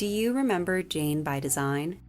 Do you remember Jane by Design?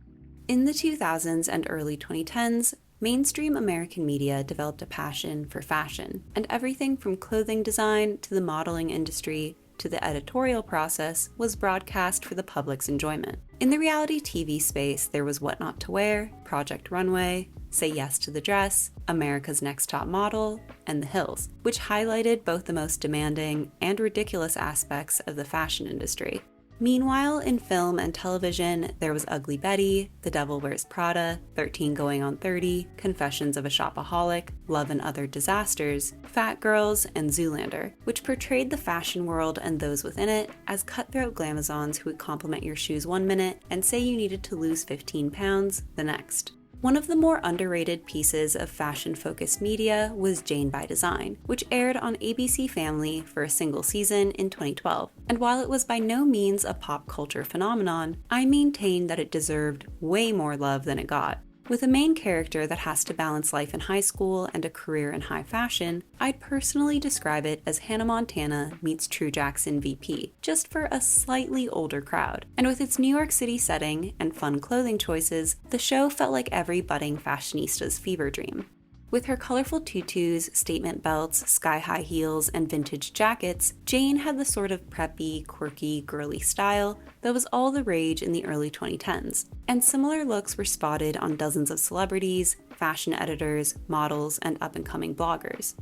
In the 2000s and early 2010s, mainstream American media developed a passion for fashion, and everything from clothing design to the modeling industry to the editorial process was broadcast for the public's enjoyment. In the reality TV space, there was What Not to Wear, Project Runway, Say Yes to the Dress, America's Next Top Model, and The Hills, which highlighted both the most demanding and ridiculous aspects of the fashion industry. Meanwhile, in film and television, there was Ugly Betty, The Devil Wears Prada, 13 Going on 30, Confessions of a Shopaholic, Love and Other Disasters, Fat Girls, and Zoolander, which portrayed the fashion world and those within it as cutthroat glamazons who would compliment your shoes one minute and say you needed to lose 15 pounds the next. One of the more underrated pieces of fashion-focused media was Jane by Design, which aired on ABC Family for a single season in 2012. And while it was by no means a pop culture phenomenon, I maintain that it deserved way more love than it got. With a main character that has to balance life in high school and a career in high fashion, I'd personally describe it as Hannah Montana meets True Jackson VP, just for a slightly older crowd. And with its New York City setting and fun clothing choices, the show felt like every budding fashionista's fever dream. With her colorful tutus, statement belts, sky-high heels, and vintage jackets, Jane had the sort of preppy, quirky, girly style that was all the rage in the early 2010s. And similar looks were spotted on dozens of celebrities, fashion editors, models, and up-and-coming bloggers.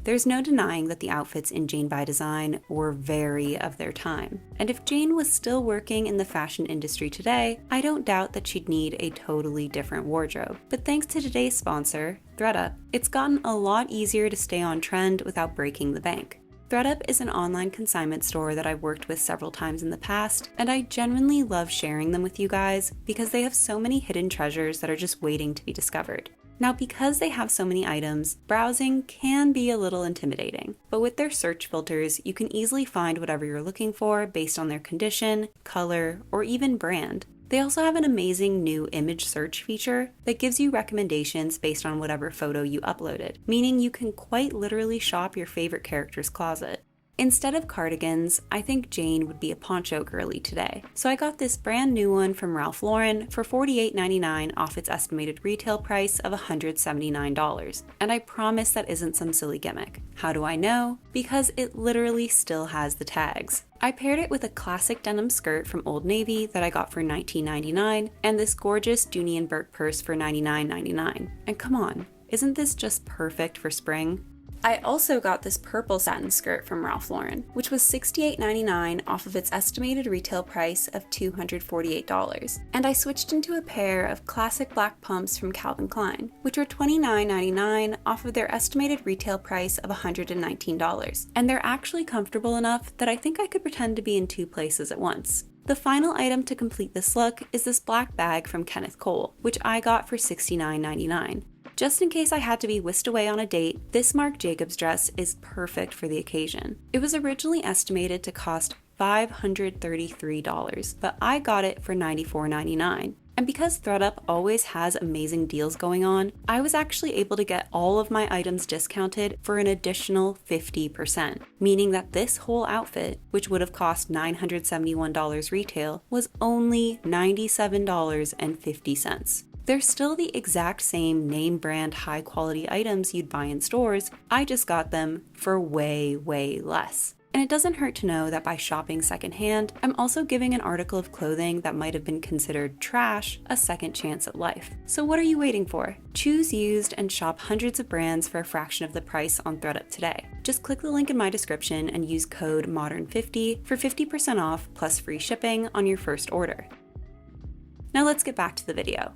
There's no denying that the outfits in Jane by Design were very of their time. And if Jane was still working in the fashion industry today, I don't doubt that she'd need a totally different wardrobe. But thanks to today's sponsor, ThredUp, it's gotten a lot easier to stay on trend without breaking the bank. ThredUp is an online consignment store that I've worked with several times in the past, and I genuinely love sharing them with you guys because they have so many hidden treasures that are just waiting to be discovered. Now, because they have so many items, browsing can be a little intimidating, but with their search filters, you can easily find whatever you're looking for based on their condition, color, or even brand. They also have an amazing new image search feature that gives you recommendations based on whatever photo you uploaded, meaning you can quite literally shop your favorite character's closet. Instead of cardigans, I think Jane would be a poncho girly today. So I got this brand new one from Ralph Lauren for $48.99 off its estimated retail price of $179. And I promise that isn't some silly gimmick. How do I know? Because it literally still has the tags. I paired it with a classic denim skirt from Old Navy that I got for $19.99 and this gorgeous Dooney & Bourke purse for $99.99. And come on, isn't this just perfect for spring? I also got this purple satin skirt from Ralph Lauren, which was $68.99 off of its estimated retail price of $248. And I switched into a pair of classic black pumps from Calvin Klein, which were $29.99 off of their estimated retail price of $119. And they're actually comfortable enough that I think I could pretend to be in two places at once. The final item to complete this look is this black bag from Nicole, which I got for $69.99. Just in case I had to be whisked away on a date, this Marc Jacobs dress is perfect for the occasion. It was originally estimated to cost $533, but I got it for $94.99. And because ThredUp always has amazing deals going on, I was actually able to get all of my items discounted for an additional 50%, meaning that this whole outfit, which would have cost $971 retail, was only $97.50. They're still the exact same name brand high quality items you'd buy in stores, I just got them for way, way less. And it doesn't hurt to know that by shopping secondhand, I'm also giving an article of clothing that might have been considered trash a second chance at life. So what are you waiting for? Choose used and shop hundreds of brands for a fraction of the price on ThredUp today. Just click the link in my description and use code MODERN50 for 50% off plus free shipping on your first order. Now let's get back to the video.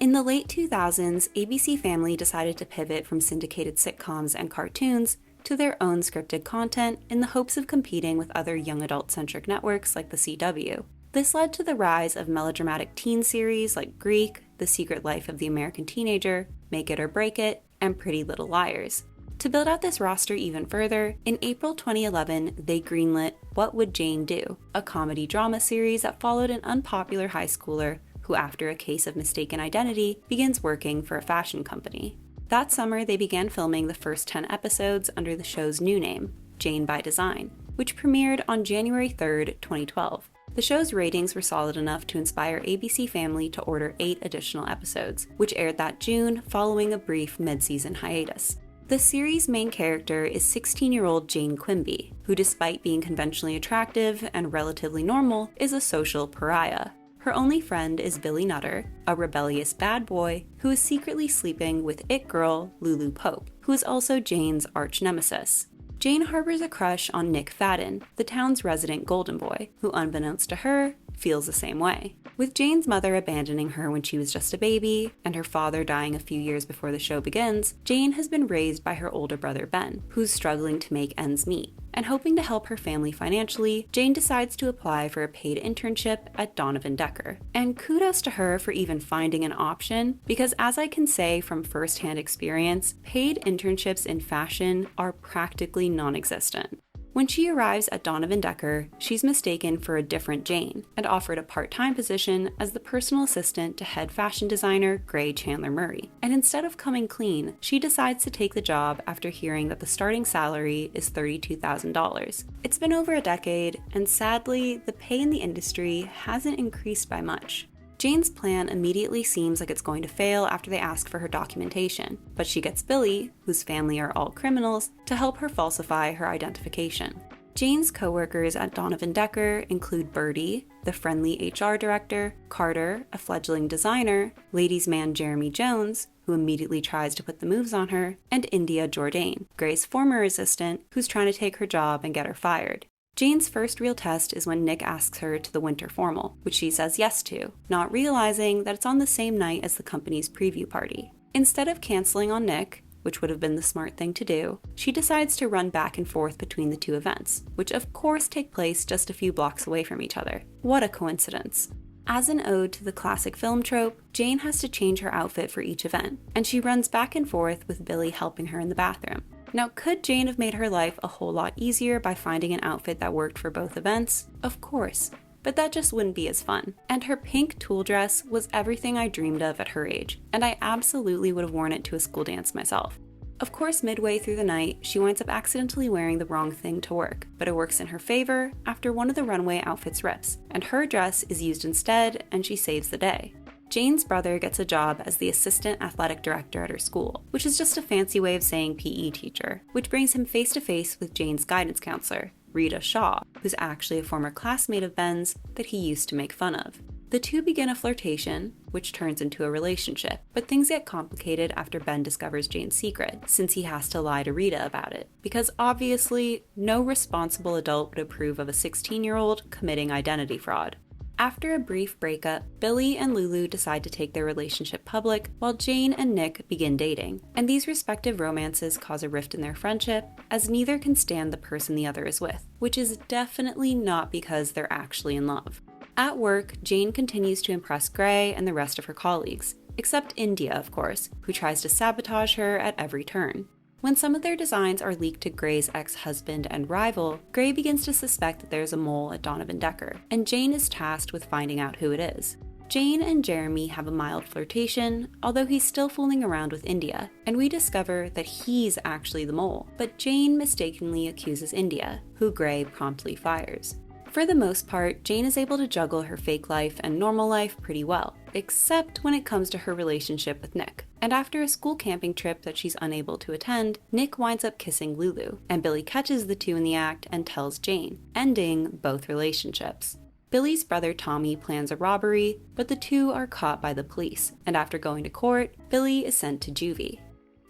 In the late 2000s, ABC Family decided to pivot from syndicated sitcoms and cartoons to their own scripted content in the hopes of competing with other young adult-centric networks like the CW. This led to the rise of melodramatic teen series like Greek, The Secret Life of the American Teenager, Make It or Break It, and Pretty Little Liars. To build out this roster even further, in April 2011, they greenlit What Would Jane Do?, a comedy drama series that followed an unpopular high schooler who, after a case of mistaken identity, begins working for a fashion company. That summer, they began filming the first 10 episodes under the show's new name, Jane by Design, which premiered on January 3rd, 2012. The show's ratings were solid enough to inspire ABC Family to order 8 additional episodes, which aired that June following a brief mid-season hiatus. The series' main character is 16-year-old Jane Quimby, who despite being conventionally attractive and relatively normal, is a social pariah. Her only friend is Billy Nutter, a rebellious bad boy who is secretly sleeping with it girl Lulu Pope, who is also Jane's arch-nemesis. Jane harbors a crush on Nick Fadden, the town's resident golden boy, who unbeknownst to her, feels the same way. With Jane's mother abandoning her when she was just a baby, and her father dying a few years before the show begins, Jane has been raised by her older brother Ben, who's struggling to make ends meet. And hoping to help her family financially, Jane decides to apply for a paid internship at Donovan Decker. And kudos to her for even finding an option, because as I can say from firsthand experience, paid internships in fashion are practically non-existent. When she arrives at Donovan Decker, she's mistaken for a different Jane and offered a part-time position as the personal assistant to head fashion designer Gray Chandler Murray. And instead of coming clean, she decides to take the job after hearing that the starting salary is $32,000. It's been over a decade, and sadly, the pay in the industry hasn't increased by much. Jane's plan immediately seems like it's going to fail after they ask for her documentation, but she gets Billy, whose family are all criminals, to help her falsify her identification. Jane's co-workers at Donovan Decker include Birdie, the friendly HR director, Carter, a fledgling designer, ladies' man Jeremy Jones, who immediately tries to put the moves on her, and India Jourdain, Gray's former assistant, who's trying to take her job and get her fired. Jane's first real test is when Nick asks her to the winter formal, which she says yes to, not realizing that it's on the same night as the company's preview party. Instead of canceling on Nick, which would have been the smart thing to do, she decides to run back and forth between the two events, which of course take place just a few blocks away from each other. What a coincidence. As an ode to the classic film trope, Jane has to change her outfit for each event, and she runs back and forth with Billy helping her in the bathroom. Now, could Jane have made her life a whole lot easier by finding an outfit that worked for both events? Of course, but that just wouldn't be as fun. And her pink tulle dress was everything I dreamed of at her age, and I absolutely would have worn it to a school dance myself. Of course, midway through the night, she winds up accidentally wearing the wrong thing to work, but it works in her favor after one of the runway outfits rips, and her dress is used instead, and she saves the day. Jane's brother gets a job as the assistant athletic director at her school, which is just a fancy way of saying PE teacher, which brings him face to face with Jane's guidance counselor, Rita Shaw, who's actually a former classmate of Ben's that he used to make fun of. The two begin a flirtation, which turns into a relationship, but things get complicated after Ben discovers Jane's secret, since he has to lie to Rita about it, because obviously, no responsible adult would approve of a 16-year-old committing identity fraud. After a brief breakup, Billy and Lulu decide to take their relationship public, while Jane and Nick begin dating, and these respective romances cause a rift in their friendship, as neither can stand the person the other is with, which is definitely not because they're actually in love. At work, Jane continues to impress Gray and the rest of her colleagues, except India, of course, who tries to sabotage her at every turn. When some of their designs are leaked to Gray's ex-husband and rival, Gray begins to suspect that there's a mole at Donovan Decker, and Jane is tasked with finding out who it is. Jane and Jeremy have a mild flirtation, although he's still fooling around with India, and we discover that he's actually the mole, but Jane mistakenly accuses India, who Gray promptly fires. For the most part, Jane is able to juggle her fake life and normal life pretty well, except when it comes to her relationship with Nick. And after a school camping trip that she's unable to attend, Nick winds up kissing Lulu, and Billy catches the two in the act and tells Jane, ending both relationships. Billy's brother Tommy plans a robbery, but the two are caught by the police, and after going to court, Billy is sent to juvie.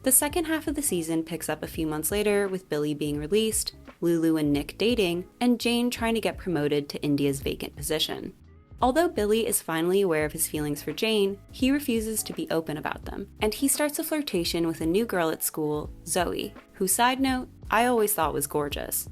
The second half of the season picks up a few months later with Billy being released, Lulu and Nick dating, and Jane trying to get promoted to India's vacant position. Although Billy is finally aware of his feelings for Jane, he refuses to be open about them, and he starts a flirtation with a new girl at school, Zoe, who, side note, I always thought was gorgeous.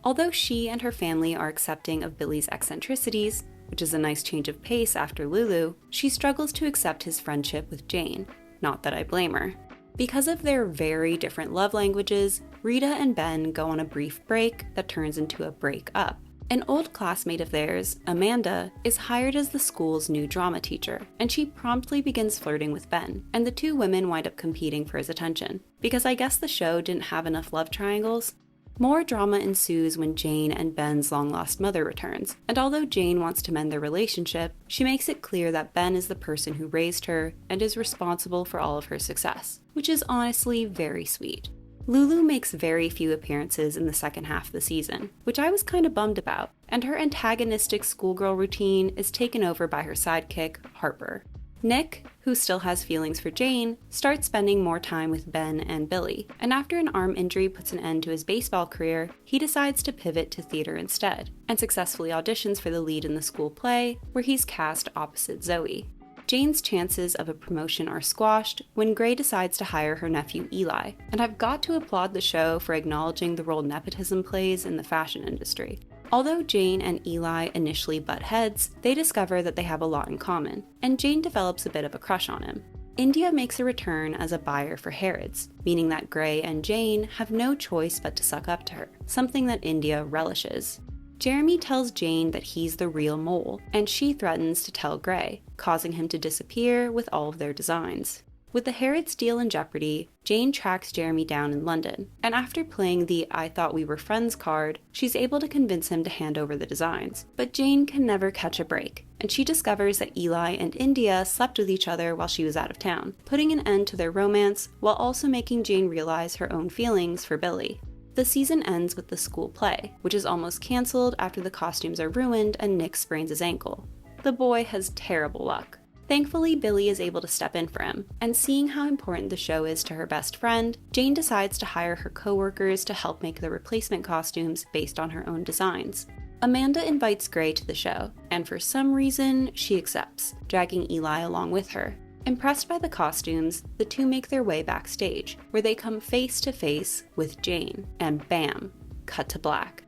Although she and her family are accepting of Billy's eccentricities, which is a nice change of pace after Lulu, she struggles to accept his friendship with Jane. Not that I blame her. Because of their very different love languages, Rita and Ben go on a brief break that turns into a break-up. An old classmate of theirs, Amanda, is hired as the school's new drama teacher, and she promptly begins flirting with Ben, and the two women wind up competing for his attention. Because I guess the show didn't have enough love triangles. More drama ensues when Jane and Ben's long-lost mother returns, and although Jane wants to mend their relationship, she makes it clear that Ben is the person who raised her and is responsible for all of her success, which is honestly very sweet. Lulu makes very few appearances in the second half of the season, which I was kind of bummed about, and her antagonistic schoolgirl routine is taken over by her sidekick, Harper. Nick, who still has feelings for Jane, starts spending more time with Ben and Billy, and after an arm injury puts an end to his baseball career, he decides to pivot to theater instead, and successfully auditions for the lead in the school play, where he's cast opposite Zoe. Jane's chances of a promotion are squashed when Gray decides to hire her nephew Eli, and I've got to applaud the show for acknowledging the role nepotism plays in the fashion industry. Although Jane and Eli initially butt heads, they discover that they have a lot in common, and Jane develops a bit of a crush on him. India makes a return as a buyer for Harrods, meaning that Gray and Jane have no choice but to suck up to her, something that India relishes. Jeremy tells Jane that he's the real mole, and she threatens to tell Gray, causing him to disappear with all of their designs. With the Harrods deal in jeopardy, Jane tracks Jeremy down in London, and after playing the "I thought we were friends" card, she's able to convince him to hand over the designs. But Jane can never catch a break, and she discovers that Eli and India slept with each other while she was out of town, putting an end to their romance while also making Jane realize her own feelings for Billy. The season ends with the school play, which is almost cancelled after the costumes are ruined and Nick sprains his ankle. The boy has terrible luck. Thankfully, Billy is able to step in for him, and seeing how important the show is to her best friend, Jane decides to hire her co-workers to help make the replacement costumes based on her own designs. Amanda invites Gray to the show, and for some reason, she accepts, dragging Eli along with her. Impressed by the costumes, the two make their way backstage, where they come face to face with Jane, and bam, cut to black.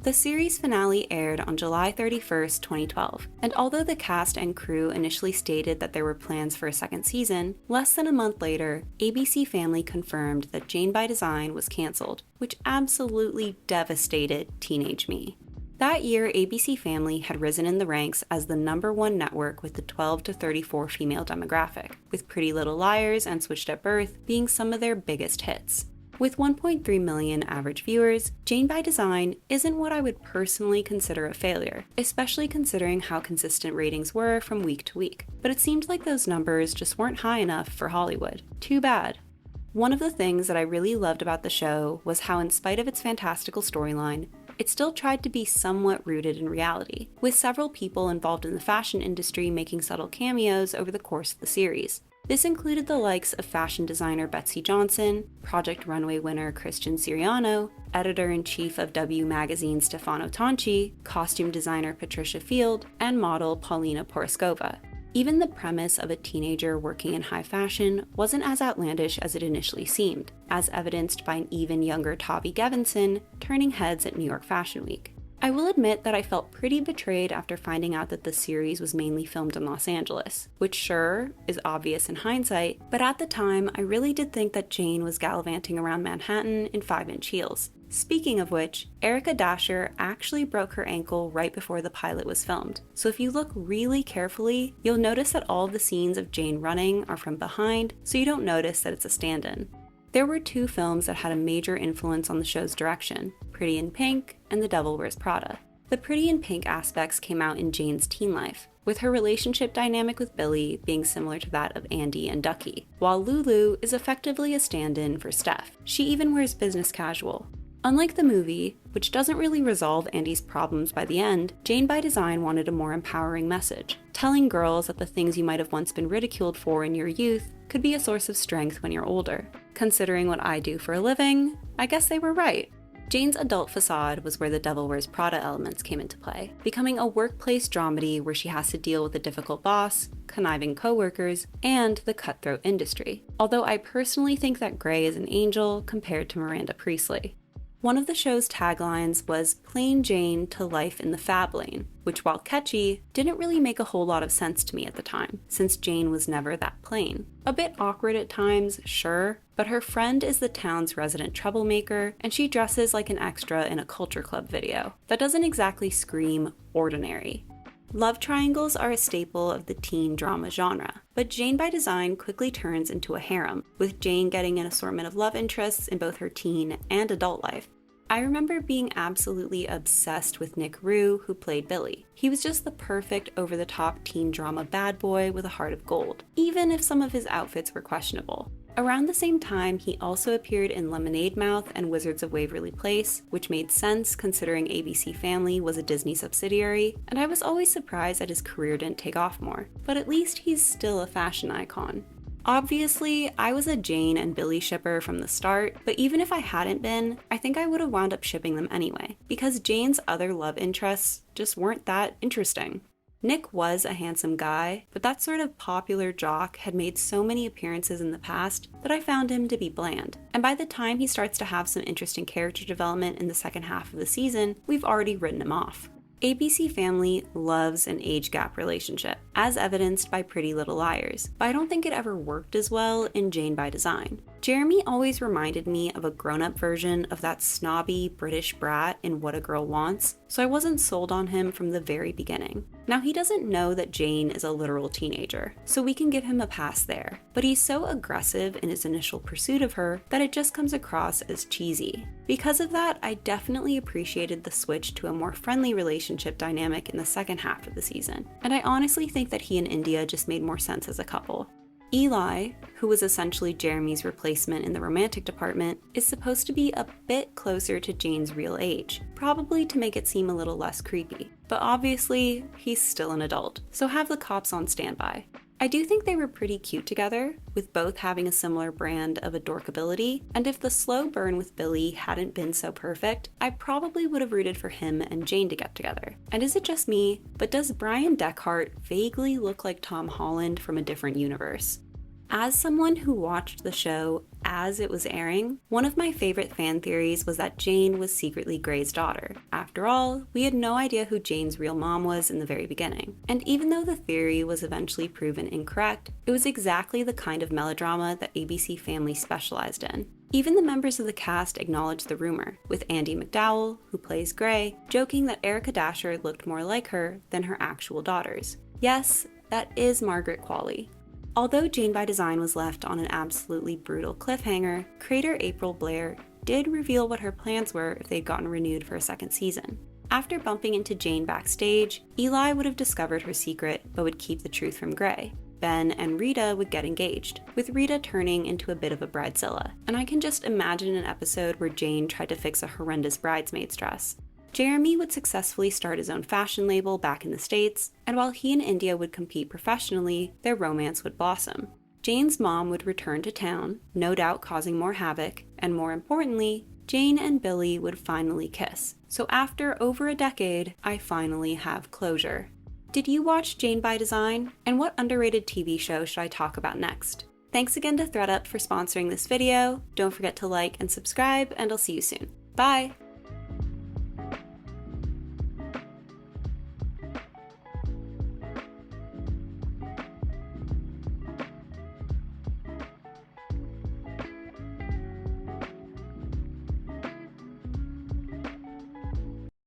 The series finale aired on July 31st, 2012, and although the cast and crew initially stated that there were plans for a second season, less than a month later, ABC Family confirmed that Jane by Design was cancelled, which absolutely devastated teenage me. That year, ABC Family had risen in the ranks as the #1 network with the 12 to 34 female demographic, with Pretty Little Liars and Switched at Birth being some of their biggest hits. With 1.3 million average viewers, Jane by Design isn't what I would personally consider a failure, especially considering how consistent ratings were from week to week. But it seemed like those numbers just weren't high enough for Hollywood. Too bad. One of the things that I really loved about the show was how, in spite of its fantastical storyline, it still tried to be somewhat rooted in reality, with several people involved in the fashion industry making subtle cameos over the course of the series. This included the likes of fashion designer Betsy Johnson, Project Runway winner Christian Siriano, editor-in-chief of W Magazine Stefano Tonci, costume designer Patricia Field, and model Paulina Poroskova. Even the premise of a teenager working in high fashion wasn't as outlandish as it initially seemed, as evidenced by an even younger Tavi Gevinson turning heads at New York Fashion Week. I will admit that I felt pretty betrayed after finding out that the series was mainly filmed in Los Angeles, which sure, is obvious in hindsight, but at the time I really did think that Jane was gallivanting around Manhattan in 5-inch heels. Speaking of which, Erica Dasher actually broke her ankle right before the pilot was filmed, so if you look really carefully, you'll notice that all of the scenes of Jane running are from behind, so you don't notice that it's a stand-in. There were 2 films that had a major influence on the show's direction, Pretty in Pink and The Devil Wears Prada. The Pretty in Pink aspects came out in Jane's teen life, with her relationship dynamic with Billy being similar to that of Andy and Ducky, while Lulu is effectively a stand-in for Steph. She even wears business casual. Unlike the movie, which doesn't really resolve Andy's problems by the end, Jane by Design wanted a more empowering message, telling girls that the things you might have once been ridiculed for in your youth could be a source of strength when you're older. Considering what I do for a living, I guess they were right. Jane's adult facade was where the Devil Wears Prada elements came into play, becoming a workplace dramedy where she has to deal with a difficult boss, conniving coworkers, and the cutthroat industry. Although I personally think that Gray is an angel compared to Miranda Priestley. One of the show's taglines was "Plain Jane to life in the fab lane," which, while catchy, didn't really make a whole lot of sense to me at the time, since Jane was never that plain. A bit awkward at times, sure, but her friend is the town's resident troublemaker, and she dresses like an extra in a Culture Club video. That doesn't exactly scream ordinary. Love triangles are a staple of the teen drama genre, but Jane by Design quickly turns into a harem, with Jane getting an assortment of love interests in both her teen and adult life. I remember being absolutely obsessed with Nick Rue, who played Billy. He was just the perfect over-the-top teen drama bad boy with a heart of gold, even if some of his outfits were questionable. Around the same time, he also appeared in Lemonade Mouth and Wizards of Waverly Place, which made sense considering ABC Family was a Disney subsidiary, and I was always surprised that his career didn't take off more. But at least he's still a fashion icon. Obviously, I was a Jane and Billy shipper from the start, but even if I hadn't been, I think I would have wound up shipping them anyway, because Jane's other love interests just weren't that interesting. Nick was a handsome guy, but that sort of popular jock had made so many appearances in the past that I found him to be bland. And by the time he starts to have some interesting character development in the second half of the season, we've already written him off. ABC Family loves an age gap relationship, as evidenced by Pretty Little Liars, but I don't think it ever worked as well in Jane by Design. Jeremy always reminded me of a grown-up version of that snobby British brat in What a Girl Wants, so I wasn't sold on him from the very beginning. Now, he doesn't know that Jane is a literal teenager, so we can give him a pass there, but he's so aggressive in his initial pursuit of her that it just comes across as cheesy. Because of that, I definitely appreciated the switch to a more friendly relationship dynamic in the second half of the season, and I honestly think that he and India just made more sense as a couple. Eli, who was essentially Jeremy's replacement in the romantic department, is supposed to be a bit closer to Jane's real age, probably to make it seem a little less creepy. But obviously, he's still an adult, so have the cops on standby. I do think they were pretty cute together, with both having a similar brand of adorkability, and if the slow burn with Billy hadn't been so perfect, I probably would have rooted for him and Jane to get together. And is it just me, but does Brian Deckhart vaguely look like Tom Holland from a different universe? As someone who watched the show as it was airing, one of my favorite fan theories was that Jane was secretly Grey's daughter. After all, we had no idea who Jane's real mom was in the very beginning. And even though the theory was eventually proven incorrect, it was exactly the kind of melodrama that ABC Family specialized in. Even the members of the cast acknowledged the rumor, with Andie MacDowell, who plays Grey, joking that Erica Dasher looked more like her than her actual daughters. Yes, that is Margaret Qualley. Although Jane by Design was left on an absolutely brutal cliffhanger, creator April Blair did reveal what her plans were if they'd gotten renewed for a second season. After bumping into Jane backstage, Eli would have discovered her secret but would keep the truth from Grey. Ben and Rita would get engaged, with Rita turning into a bit of a bridezilla. And I can just imagine an episode where Jane tried to fix a horrendous bridesmaid's dress. Jeremy would successfully start his own fashion label back in the States, and while he and India would compete professionally, their romance would blossom. Jane's mom would return to town, no doubt causing more havoc, and more importantly, Jane and Billy would finally kiss. So after over a decade, I finally have closure. Did you watch Jane by Design? And what underrated TV show should I talk about next? Thanks again to ThredUp for sponsoring this video. Don't forget to like and subscribe, and I'll see you soon. Bye!